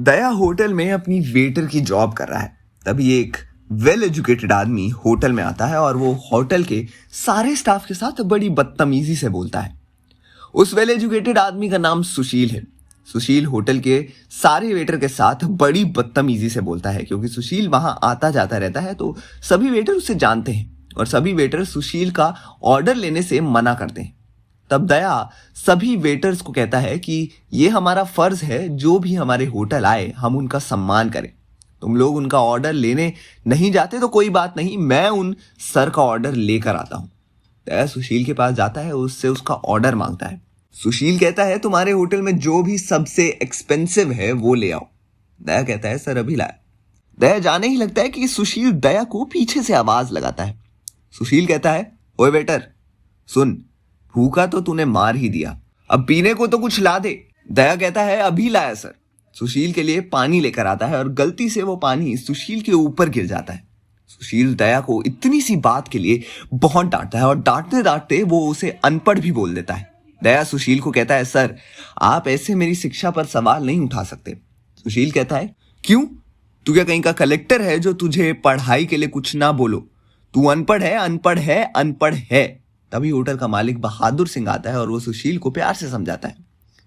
दया hotel में अपनी waiter की जॉब कर रहा है। तभी एक वेल एजुकेटेड आदमी होटल में आता है और वो होटल के सारे स्टाफ के साथ बड़ी बदतमीजी से बोलता है। उस वेल एजुकेटेड आदमी का नाम सुशील है। सुशील होटल के सारे वेटर के साथ बड़ी बदतमीजी से बोलता है क्योंकि सुशील वहां आता जाता रहता है, तो सभी वेटर उसे जानते हैं और सभी वेटर सुशील का ऑर्डर लेने से मना करते हैं। तब दया सभी वेटर्स को कहता है कि ये हमारा फर्ज है, जो भी हमारे होटल आए हम उनका सम्मान करें। तुम लोग उनका ऑर्डर लेने नहीं जाते तो कोई बात नहीं, मैं उन सर का ऑर्डर लेकर आता हूं। दया सुशील के पास जाता है, उससे उसका ऑर्डर मांगता है। सुशील कहता है तुम्हारे होटल में जो भी सबसे एक्सपेंसिव है वो ले आओ। दया कहता है सर अभी लाया। दया जाने ही लगता है कि सुशील दया को पीछे से आवाज लगाता है। सुशील कहता है ओए वेटर सुन, भूखा तो तूने मार ही दिया, अब पीने को तो कुछ ला दे। दया कहता है अभी लाया सर। सुशील के लिए पानी लेकर आता है और गलती से वो पानी सुशील के ऊपर गिर जाता है। सुशील दया को इतनी सी बात के लिए बहुत डांटता है और डांटते डांटते वो उसे अनपढ़ भी बोल देता है। दया सुशील को कहता है सर आप ऐसे मेरी शिक्षा पर सवाल नहीं उठा सकते। सुशील कहता है क्यों, तू क्या कहीं का कलेक्टर है जो तुझे पढ़ाई के लिए कुछ ना बोलो? तू अनपढ़ है, अनपढ़ है, अनपढ़ है। तभी होटल का मालिक बहादुर सिंह आता है और वो सुशील को प्यार से समझाता है।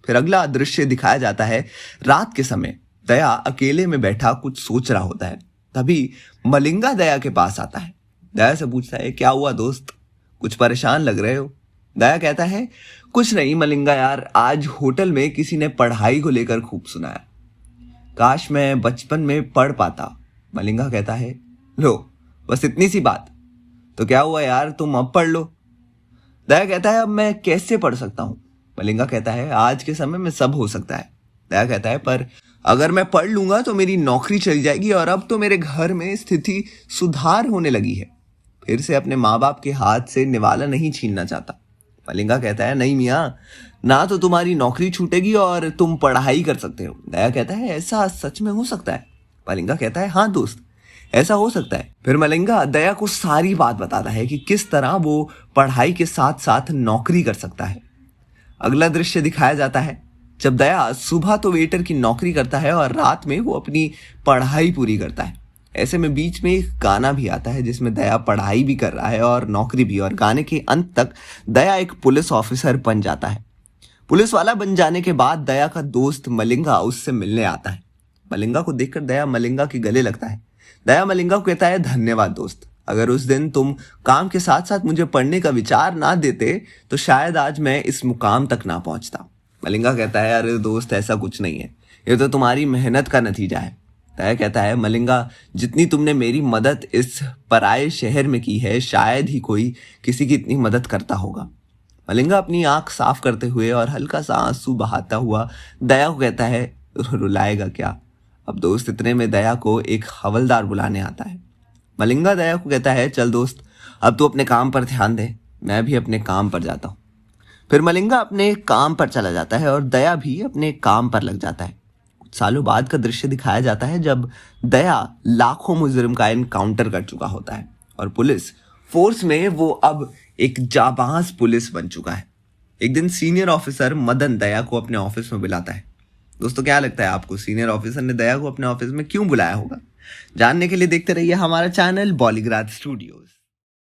फिर अगला दृश्य दिखाया जाता है रात के समय। दया अकेले में बैठा कुछ सोच रहा होता है। तभी मलिंगा दया के पास आता है। दया से पूछता है क्या हुआ दोस्त, कुछ परेशान लग रहे हो? दया कहता है कुछ नहीं मलिंगा यार, आज होटल में किसी ने पढ़ाई को लेकर खूब सुनाया, काश मैं बचपन में पढ़ पाता। मलिंगा कहता है लो बस इतनी सी बात, तो क्या हुआ यार तुम अब पढ़ लो। दया कहता है अब मैं कैसे पढ़ सकता हूं? मलिंगा कहता है आज के समय में सब हो सकता है। दया कहता है पर अगर मैं पढ़ लूंगा तो मेरी नौकरी चली जाएगी और अब तो मेरे घर में स्थिति सुधार होने लगी है, फिर से अपने माँ बाप के हाथ से निवाला नहीं छीनना चाहता। मलिंगा कहता है नहीं मियाँ, ना तो तुम्हारी नौकरी छूटेगी और तुम पढ़ाई कर सकते हो। दया कहता है ऐसा सच में हो सकता है? मलिंगा कहता है हाँ दोस्त ऐसा हो सकता है। फिर मलिंगा दया को सारी बात बताता है कि किस तरह वो पढ़ाई के साथ साथ नौकरी कर सकता है। अगला दृश्य दिखाया जाता है जब दया सुबह तो वेटर की नौकरी करता है और रात में वो अपनी पढ़ाई पूरी करता है। ऐसे में बीच में एक गाना भी आता है जिसमें दया पढ़ाई भी कर रहा है और नौकरी भी, और गाने के अंत तक दया एक पुलिस ऑफिसर बन जाता है। पुलिस वाला बन जाने के बाद दया का दोस्त मलिंगा उससे मिलने आता है। मलिंगा को देखकर दया मलिंगा के गले लगता है। दया मलिंगा को कहता है धन्यवाद दोस्त, अगर उस दिन तुम काम के साथ साथ मुझे पढ़ने का विचार ना देते तो शायद आज मैं इस मुकाम तक ना पहुंचता। मलिंगा कहता है अरे दोस्त ऐसा कुछ नहीं है, ये तो तुम्हारी मेहनत का नतीजा है। दया कहता है मलिंगा जितनी तुमने मेरी मदद इस पराये शहर में की है शायद ही कोई किसी की इतनी मदद करता होगा। मलिंगा अपनी आंख साफ करते हुए और हल्का सा आंसू बहाता हुआ दया को कहता है रुलाएगा क्या? अब दोस्त इतने में दया को एक हवलदार बुलाने आता है। मलिंगा दया को कहता है चल दोस्त अब तू अपने काम पर ध्यान दे, मैं भी अपने काम पर जाता हूँ। फिर मलिंगा अपने काम पर चला जाता है और दया भी अपने काम पर लग जाता है। कुछ सालों बाद का दृश्य दिखाया जाता है जब दया लाखों मुजरिम का एनकाउंटर कर चुका होता है और पुलिस फोर्स में वो अब एक जाबाज पुलिस बन चुका है। एक दिन सीनियर ऑफिसर मदन दया को अपने ऑफिस में बुलाता है। दोस्तों क्या लगता है आपको, सीनियर ऑफिसर ने दया को अपने ऑफिस में क्यों बुलाया होगा? जानने के लिए देखते रहिए हमारा चैनल बॉलीग्राज स्टूडियोज।